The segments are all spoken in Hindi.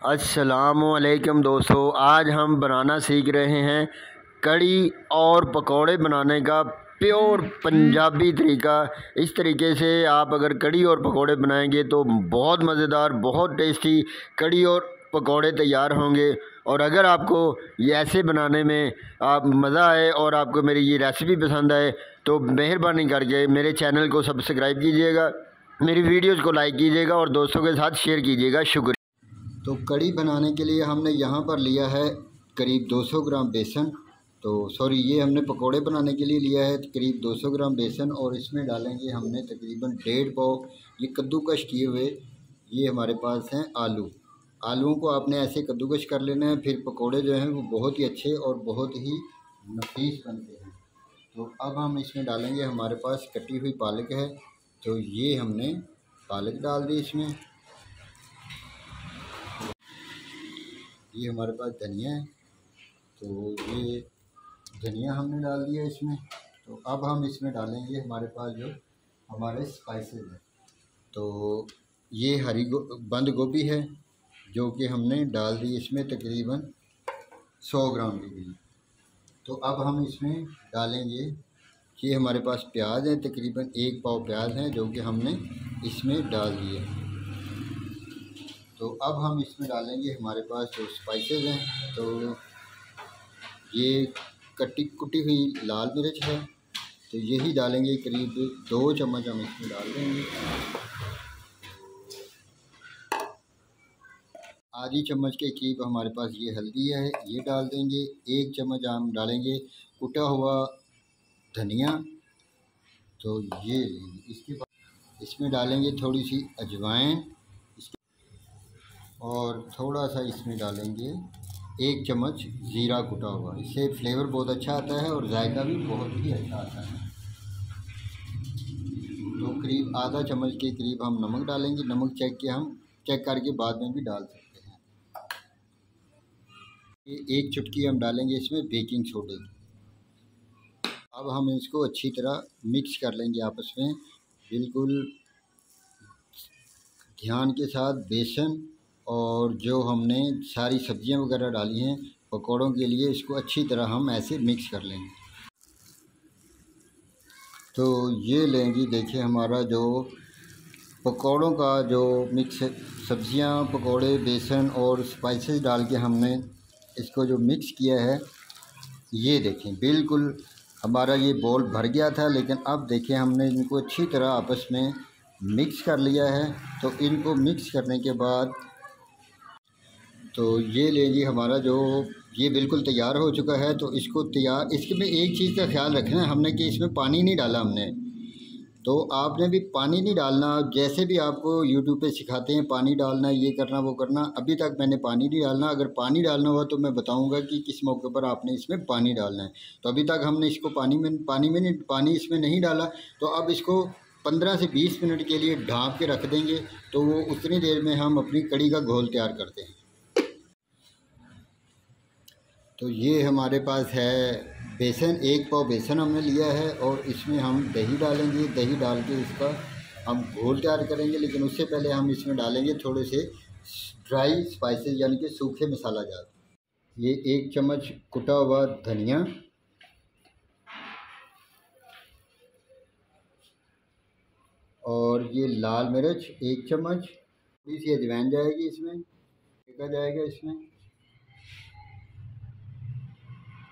अस्सलामुअलैकुम दोस्तों, आज हम बनाना सीख रहे हैं कड़ी और पकोड़े बनाने का प्योर पंजाबी तरीका। इस तरीके से आप अगर कड़ी और पकोड़े बनाएंगे तो बहुत मज़ेदार, बहुत टेस्टी कड़ी और पकोड़े तैयार होंगे। और अगर आपको ये ऐसे बनाने में आप मज़ा आए और आपको मेरी ये रेसिपी पसंद आए तो मेहरबानी करके मेरे चैनल को सब्सक्राइब कीजिएगा, मेरी वीडियोज़ को लाइक कीजिएगा और दोस्तों के साथ शेयर कीजिएगा। शुक्रिया। तो कड़ी बनाने के लिए हमने यहाँ पर लिया है करीब 200 ग्राम बेसन। ये हमने पकोड़े बनाने के लिए लिया है करीब 200 ग्राम बेसन, और इसमें डालेंगे हमने तकरीबन 1.5 पाव ये कद्दूकश किए हुए ये हमारे पास हैं आलू। आलूओं को आपने ऐसे कद्दूकश कर लेना है, फिर पकोड़े जो हैं वो बहुत ही अच्छे और बहुत ही नफीस बनते हैं। तो अब हम इसमें डालेंगे, हमारे पास कटी हुई पालक है, तो ये हमने पालक डाल दी इसमें। ये हमारे पास धनिया है, तो ये धनिया हमने डाल दिया इसमें। तो अब हम इसमें डालेंगे हमारे पास जो हमारे स्पाइसेस हैं, तो ये बंद गोभी है जो कि हमने डाल दी इसमें तकरीबन 100 ग्राम के करीब। तो अब हम इसमें डालेंगे, ये हमारे पास प्याज है, तकरीबन 1 पाव प्याज हैं जो कि हमने इसमें डाल दिए। तो अब हम इसमें डालेंगे हमारे पास जो स्पाइसेस हैं, तो ये कुटी हुई लाल मिर्च है, तो यही डालेंगे, करीब 2 चम्मच हम इसमें डाल देंगे। आधी चम्मच के करीब हमारे पास ये हल्दी है, ये डाल देंगे। 1 चम्मच हम डालेंगे कुटा हुआ धनिया, तो ये लेंगे। इसके बाद इसमें डालेंगे थोड़ी सी अजवाइन, और थोड़ा सा इसमें डालेंगे 1 चम्मच ज़ीरा कुटा हुआ। इससे फ्लेवर बहुत अच्छा आता है और जायका भी बहुत ही अच्छा आता है। तो करीब आधा चम्मच के करीब हम नमक डालेंगे। नमक चेक करके बाद में भी डाल सकते हैं। ये 1 चुटकी हम डालेंगे इसमें बेकिंग सोडे की। अब हम इसको अच्छी तरह मिक्स कर लेंगे आपस में, बिल्कुल ध्यान के साथ। बेसन और जो हमने सारी सब्जियां वगैरह डाली हैं पकौड़ों के लिए, इसको अच्छी तरह हम ऐसे मिक्स कर लेंगे। तो ये लेंगे, देखिए हमारा जो पकौड़ों का जो मिक्स सब्जियां, पकौड़े, बेसन और स्पाइसेस डाल के हमने इसको जो मिक्स किया है, ये देखें बिल्कुल हमारा ये बोल भर गया था, लेकिन अब देखें हमने इनको अच्छी तरह आपस में मिक्स कर लिया है। तो इनको मिक्स करने के बाद तो ये लीजिए हमारा जो ये बिल्कुल तैयार हो चुका है। तो इसके में एक चीज़ का ख्याल रखना है हमने कि इसमें पानी नहीं डाला हमने, तो आपने भी पानी नहीं डालना। जैसे भी आपको यूट्यूब पे सिखाते हैं पानी डालना, ये करना वो करना, अभी तक मैंने पानी नहीं डालना। अगर पानी डालना हुआ तो मैं बताऊंगा कि किस मौके पर आपने इसमें पानी डालना है। तो अभी तक हमने इसको पानी इसमें नहीं डाला। तो अब इसको 15 से 20 मिनट के लिए ढाँप के रख देंगे, तो वो उतनी देर में हम अपनी कड़ी का घोल तैयार करते हैं। तो ये हमारे पास है बेसन, 1 पाव बेसन हमने लिया है, और इसमें हम दही डालेंगे। दही डाल के इसका हम घोल तैयार करेंगे, लेकिन उससे पहले हम इसमें डालेंगे थोड़े से ड्राई स्पाइसेस, यानी कि सूखे मसाला जात। ये 1 चम्मच कुटा हुआ धनिया, और ये लाल मिर्च 1 चम्मच, थोड़ी सी अजवाइन जाएगी इसमें, देखा जाएगा इसमें,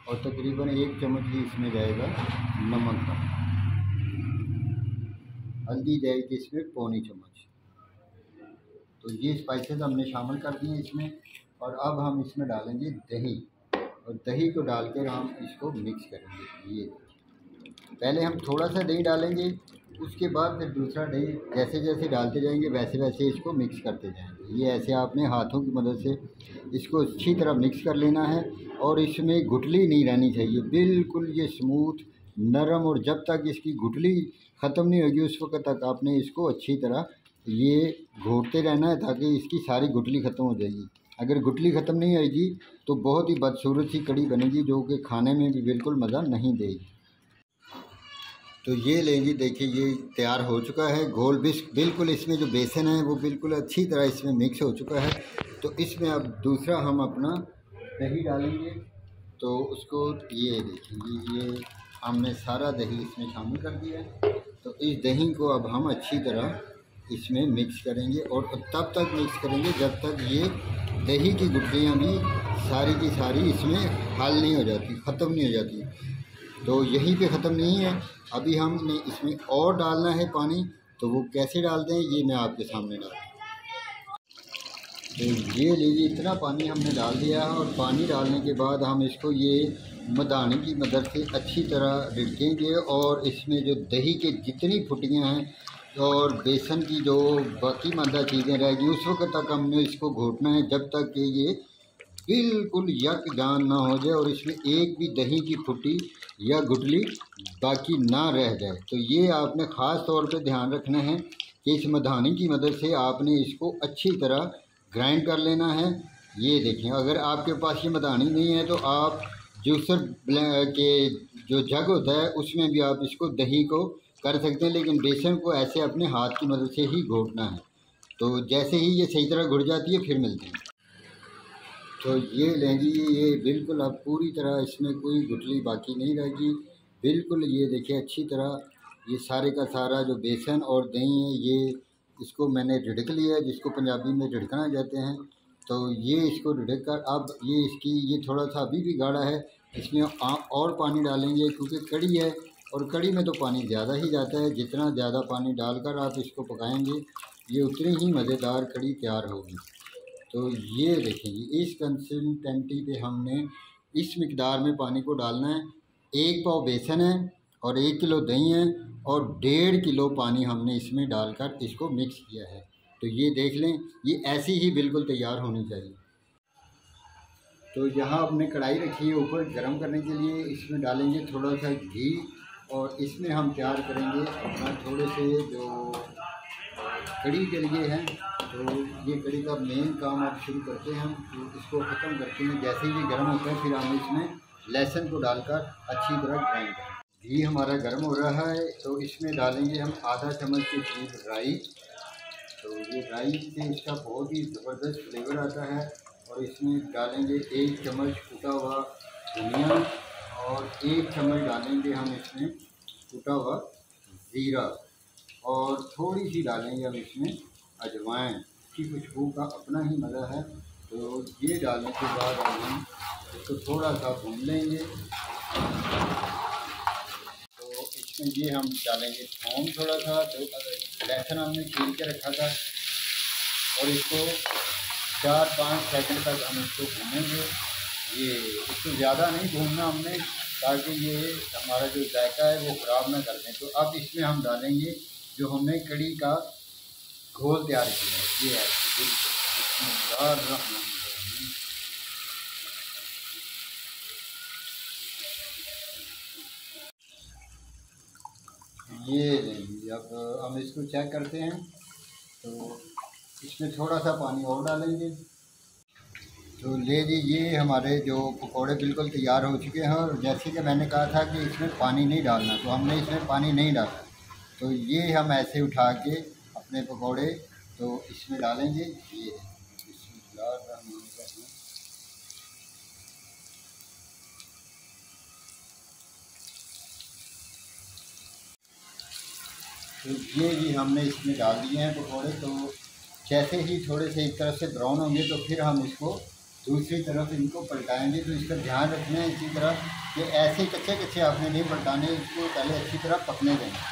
और तकरीबन 1 चम्मच ही इसमें जाएगा नमक का। हल्दी जाएगी इसमें 1/4 चम्मच। तो ये स्पाइसेस हमने शामिल कर दिए इसमें, और अब हम इसमें डालेंगे दही, और दही को डालकर हम इसको मिक्स करेंगे। ये पहले हम थोड़ा सा दही डालेंगे, उसके बाद फिर दूसरा दही जैसे जैसे डालते जाएंगे वैसे वैसे इसको मिक्स करते जाएंगे। ये ऐसे आपने हाथों की मदद से इसको अच्छी तरह मिक्स कर लेना है, और इसमें गुठली नहीं रहनी चाहिए, बिल्कुल ये स्मूथ नरम। और जब तक इसकी गुठली ख़त्म नहीं होगी उस वक्त तक आपने इसको अच्छी तरह ये घोटते रहना है, ताकि इसकी सारी गुठली ख़त्म हो जाएगी। अगर गुठली ख़त्म नहीं होगी तो बहुत ही बदसूरत सी कड़ी बनेगी, जो कि खाने में भी बिल्कुल मज़ा नहीं देगी। तो ये लेंगे, देखिए ये तैयार हो चुका है घोल। बिल्कुल इसमें जो बेसन है वो बिल्कुल अच्छी तरह इसमें मिक्स हो चुका है। तो इसमें अब दूसरा हम अपना दही डालेंगे। तो उसको ये देखिए, ये हमने सारा दही इसमें शामिल कर दिया है। तो इस दही को अब हम अच्छी तरह इसमें मिक्स करेंगे और तब तक मिक्स करेंगे जब तक ये दही की गुठलियाँ भी सारी की सारी इसमें हल नहीं हो जाती, ख़त्म नहीं हो जाती। तो यहीं पे ख़त्म नहीं है, अभी हमने इसमें और डालना है पानी। तो वो कैसे डालते हैं ये मैं आपके सामने डालता हूँ। तो ये लीजिए, इतना पानी हमने डाल दिया है और पानी डालने के बाद हम इसको ये मदानी की मदद से अच्छी तरह रिड़केंगे और इसमें जो दही के जितनी फुटियाँ हैं और बेसन की जो बाकी मादा चीज़ें रहेगी उस वक्त तक हमने इसको घोटना है जब तक कि ये बिल्कुल यकजान ना हो जाए और इसमें एक भी दही की फुटी या गुठली बाकी ना रह जाए। तो ये आपने ख़ास तौर पे ध्यान रखना है कि इस मधानी की मदद से आपने इसको अच्छी तरह ग्राइंड कर लेना है। ये देखें, अगर आपके पास ये मधानी नहीं है तो आप जूसर के जो जग होता है उसमें भी आप इसको दही को कर सकते हैं, लेकिन बेसन को ऐसे अपने हाथ की मदद से ही घोटना है। तो जैसे ही ये सही तरह घुट जाती है फिर मिलते हैं। तो ये लेंगी, ये बिल्कुल अब पूरी तरह इसमें कोई गुठली बाकी नहीं रहेगी। बिल्कुल ये देखिए अच्छी तरह ये सारे का सारा जो बेसन और दही है ये इसको मैंने रिड़क लिया है, जिसको पंजाबी में रिड़कना कहते हैं। तो ये इसको रिड़क कर अब ये इसकी ये थोड़ा सा अभी भी गाढ़ा है, इसमें और पानी डालेंगे क्योंकि कड़ी है और कड़ी में तो पानी ज़्यादा ही जाता है। जितना ज़्यादा पानी डालकर आप इसको पकाएंगे ये उतनी ही मज़ेदार कड़ी तैयार होगी। तो ये देखिए, इस कंसिस्टेंसी पे हमने इस मिकदार में पानी को डालना है। 1 पाव बेसन है और 1 किलो दही है और 1.5 किलो पानी हमने इसमें डालकर इसको मिक्स किया है। तो ये देख लें, ये ऐसी ही बिल्कुल तैयार होनी चाहिए। तो यहाँ अपने कढ़ाई रखी है ऊपर गर्म करने के लिए, इसमें डालेंगे थोड़ा सा घी और इसमें हम तैयार करेंगे अपना थोड़े से जो कड़ी के लिए हैं। तो ये कड़ी का मेन काम आप शुरू करते हैं हम, तो इसको ख़त्म करते हैं। जैसे ही ये गर्म होता है फिर हम इसमें लहसुन को डालकर अच्छी तरह ग्राइंड करें। घी हमारा गर्म हो रहा है तो इसमें डालेंगे हम आधा चम्मच के करीब राई। तो ये राई से इसका बहुत ही ज़बरदस्त फ्लेवर आता है। और इसमें डालेंगे 1 चम्मच कूटा हुआ धनिया और 1 चम्मच डालेंगे हम इसमें कूटा हुआ ज़ीरा और थोड़ी सी डालेंगे हम इसमें अजवाइन की खुशबू का अपना ही मज़ा है। तो ये डालने के बाद हम इसको थोड़ा सा भून लेंगे। तो इसमें ये हम डालेंगे थोम थोड़ा सा, जो लहसुन हमने छील के रखा था और इसको 4-5 सेकंड तक हम इसको भूनेंगे। ये इसको ज़्यादा नहीं भूनना हमने, ताकि ये हमारा जो जायका है वो ख़राब ना कर दें। तो अब इसमें हम डालेंगे जो हमने कड़ी का घोल तैयार किया है, ये है ये लेंगे। अब हम इसको चेक करते हैं। तो इसमें थोड़ा सा पानी और डालेंगे। तो ले जी, ये हमारे जो पकोड़े बिल्कुल तैयार हो चुके हैं और जैसे कि मैंने कहा था कि इसमें पानी नहीं डालना, तो हमने इसमें पानी नहीं डाला। तो ये हम ऐसे उठा के अपने पकोड़े तो इसमें डालेंगे। ये तो ये भी हमने इसमें डाल दिए हैं पकौड़े। तो जैसे ही थोड़े से एक तरफ से ब्राउन होंगे तो फिर हम इसको दूसरी तरफ इनको पलटाएंगे। तो इसका ध्यान रखना है इसी तरह कि ऐसे कच्चे कच्चे आपने नहीं पलटाने, इसको पहले अच्छी तरह पकने देंगे।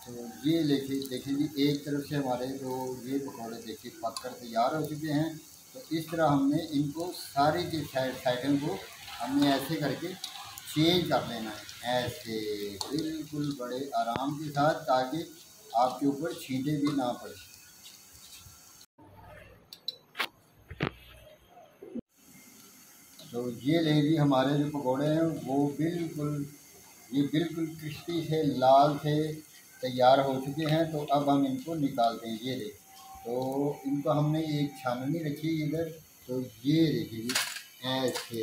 तो ये देखिए जी, एक तरफ से हमारे जो ये पकौड़े देखिए पक कर तैयार हो चुके हैं। तो इस तरह हमने इनको सारी की साइडों को हमने ऐसे करके चेंज कर लेना है, ऐसे बिल्कुल बड़े आराम के साथ, ताकि आपके ऊपर छींटे भी ना पड़े। तो ये लेंगी हमारे जो पकौड़े हैं वो बिल्कुल क्रिस्पी से लाल से तैयार हो चुके हैं। तो अब हम इनको निकालते हैं। ये देखिए, तो इनको हमने एक छाननी रखी इधर। तो ये देखिए ऐसे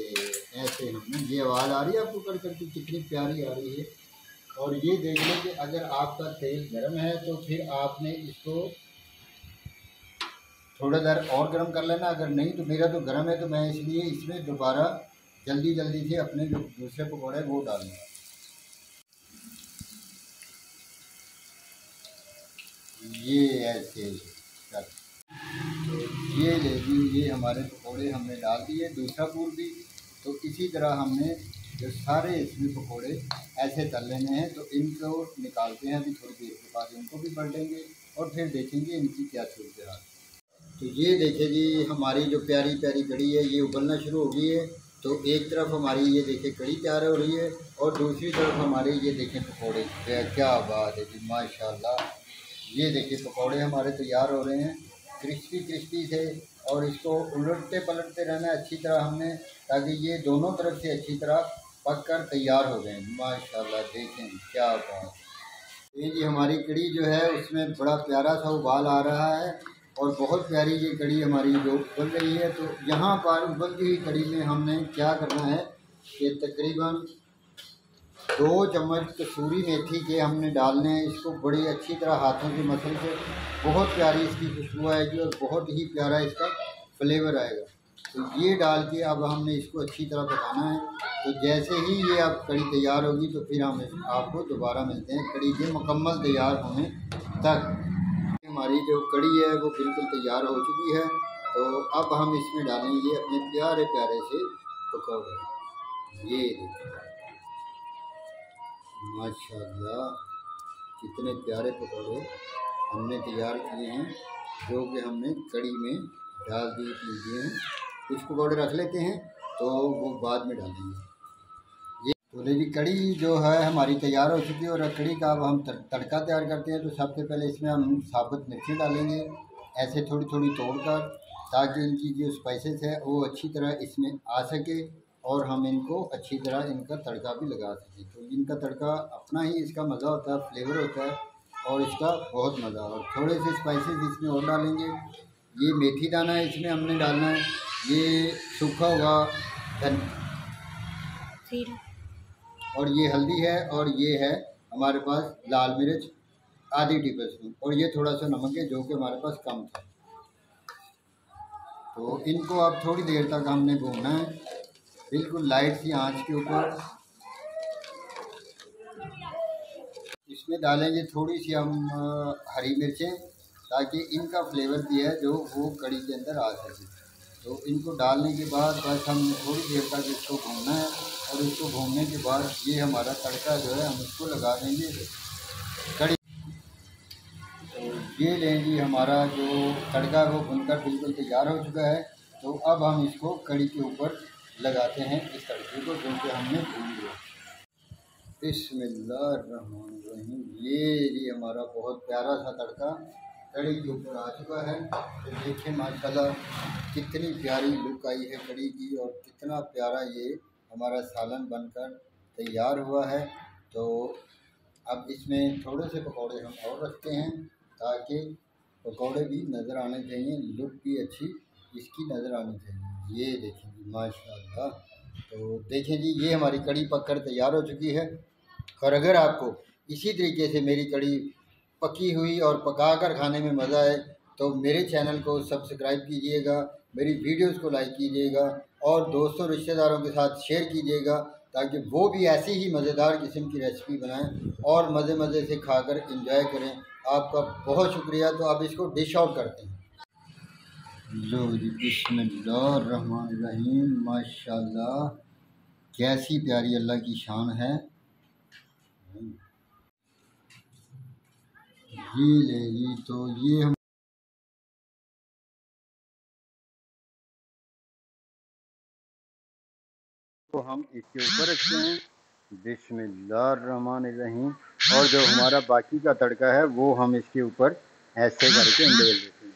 ऐसे हमने, ये आवाज़ आ रही है आपको कर करके कितनी प्यारी आ रही है। और ये देख लें कि अगर आपका तेल गर्म है तो फिर आपने इसको थोड़ा देर और गर्म कर लेना। अगर नहीं तो मेरा तो गर्म है, तो मैं इसलिए इसमें दोबारा जल्दी से अपने जो दूसरे पकौड़े वो डालूँगा। ये ऐसे तो ये ले जी, ये हमारे पकौड़े हमने डाल दिए, दूसरा पूर भी। तो इसी तरह हमने जो सारे इसमें पकौड़े ऐसे तल लेने हैं। तो इनको निकालते हैं, अभी थोड़ी देर के बाद इनको भी पलटेंगे और फिर देखेंगे इनकी क्या सूरत है। तो ये देखिए जी, हमारी जो प्यारी प्यारी कड़ी है ये उबलना शुरू हो गई है। तो एक तरफ हमारी ये देखिए कड़ी तैयार हो रही है और दूसरी तरफ हमारे ये देखें पकौड़े। क्या बात है जी, माशाल्लाह। ये देखिए पकौड़े हमारे तैयार हो रहे हैं क्रिस्पी क्रिस्पी से। और इसको उलटते पलटते रहना है अच्छी तरह हमने, ताकि ये दोनों तरफ से अच्छी तरह पक कर तैयार हो गए। माशाल्लाह, देखें क्या बात। ये जी हमारी कड़ी जो है उसमें बड़ा प्यारा सा उबाल आ रहा है और बहुत प्यारी ये कड़ी हमारी जो उबल रही है। तो यहाँ पर उबलती हुई कड़ी में हमने क्या करना है कि तकरीबन 2 चम्मच कसूरी मेथी के हमने डालने हैं। इसको बड़ी अच्छी तरह हाथों से मसल के बहुत प्यारी इसकी खुशबू आएगी और बहुत ही प्यारा इसका फ्लेवर आएगा। तो ये डाल के अब हमने इसको अच्छी तरह पकाना है। तो जैसे ही ये अब कड़ी तैयार होगी तो फिर हम आपको दोबारा मिलते हैं कड़ी के मुकम्मल तैयार होने तक। हमारी जो कड़ी है वो बिल्कुल तैयार हो चुकी है। तो अब हम इसमें डालेंगे अपने प्यारे प्यारे से पकौड़े। ये देखिए माशाल्लाह, कितने प्यारे पकौड़े हमने तैयार किए हैं, जो कि हमने कड़ी में डाल दिए हैं। कुछ पकौड़े रख लेते हैं तो वो बाद में डालेंगे। ये तो जी कड़ी जो है हमारी तैयार हो चुकी है और कड़ी का अब हम तड़का तैयार करते हैं। तो सबसे पहले इसमें हम साबुत मिर्ची डालेंगे ऐसे थोड़ी थोड़ी तोड़कर, ताकि इनकी जो स्पाइसेस है वो अच्छी तरह इसमें आ सके और हम इनको अच्छी तरह इनका तड़का भी लगा सकें। तो इनका तड़का अपना ही इसका मज़ा होता है, फ्लेवर होता है और इसका बहुत मज़ा। और थोड़े से स्पाइसेस इसमें और डालेंगे। ये मेथी दाना है इसमें हमने डालना है, ये सूखा हुआ और ये हल्दी है और ये है हमारे पास लाल मिर्च आधी टेबलस्पून और ये थोड़ा सा नमक है जो कि हमारे पास कम था। तो इनको अब थोड़ी देर तक हमने भूनना है, बिल्कुल लाइट सी आंच के ऊपर। इसमें डालेंगे थोड़ी सी हम हरी मिर्चें, ताकि इनका फ्लेवर भी है जो वो कड़ी के अंदर आ सके। तो इनको डालने के बाद बस हम थोड़ी देर तक इसको भूनना है और इसको भूनने के बाद ये हमारा तड़का जो है हम इसको लगा देंगे कड़ी। तो ये लेंगे हमारा जो तड़का वो भुनकर बिल्कुल तैयार हो चुका है। तो अब हम इसको कड़ी के ऊपर लगाते हैं इस तड़के को जो कि हमने भून लिया। बिस्मिल्लाहिर्रहमानिर्रहीम। ये हमारा बहुत प्यारा सा तड़का कड़ी के ऊपर आ चुका है। तो देखिए माशाल्लाह कितनी प्यारी लुक आई है कड़ी की और कितना प्यारा ये हमारा सालन बनकर तैयार हुआ है। तो अब इसमें थोड़े से पकौड़े हम और रखते हैं, ताकि पकौड़े भी नज़र आने चाहिए, लुक भी अच्छी इसकी नज़र आनी चाहिए। ये देखिए जी माशाल्लाह। तो देखें जी, ये हमारी कड़ी पककर तैयार हो चुकी है। और अगर आपको इसी तरीके से मेरी कड़ी पकी हुई और पकाकर खाने में मज़ा आए तो मेरे चैनल को सब्सक्राइब कीजिएगा, मेरी वीडियोस को लाइक कीजिएगा और दोस्तों रिश्तेदारों के साथ शेयर कीजिएगा, ताकि वो भी ऐसी ही मज़ेदार किस्म की रेसिपी बनाएं और मज़े से खाकर एंजॉय करें। आपका बहुत शुक्रिया। तो अब इसको डिश आउट करते हैं। लो जी, बिस्मिल्लाहिर्रहमानिर्रहीम। माशाल्लाह, कैसी प्यारी अल्लाह की शान है। ये ले जी, तो ये हम तो हम इसके ऊपर रखते हैं बिस्मिल्लाहिर्रहमानिर्रहीम। और जो हमारा बाकी का तड़का है वो हम इसके ऊपर ऐसे करके अंदर देते हैं।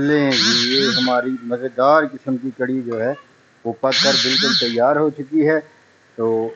लें जी, ये हमारी मज़ेदार किस्म की कड़ी जो है वो पक कर बिल्कुल तैयार हो चुकी है। तो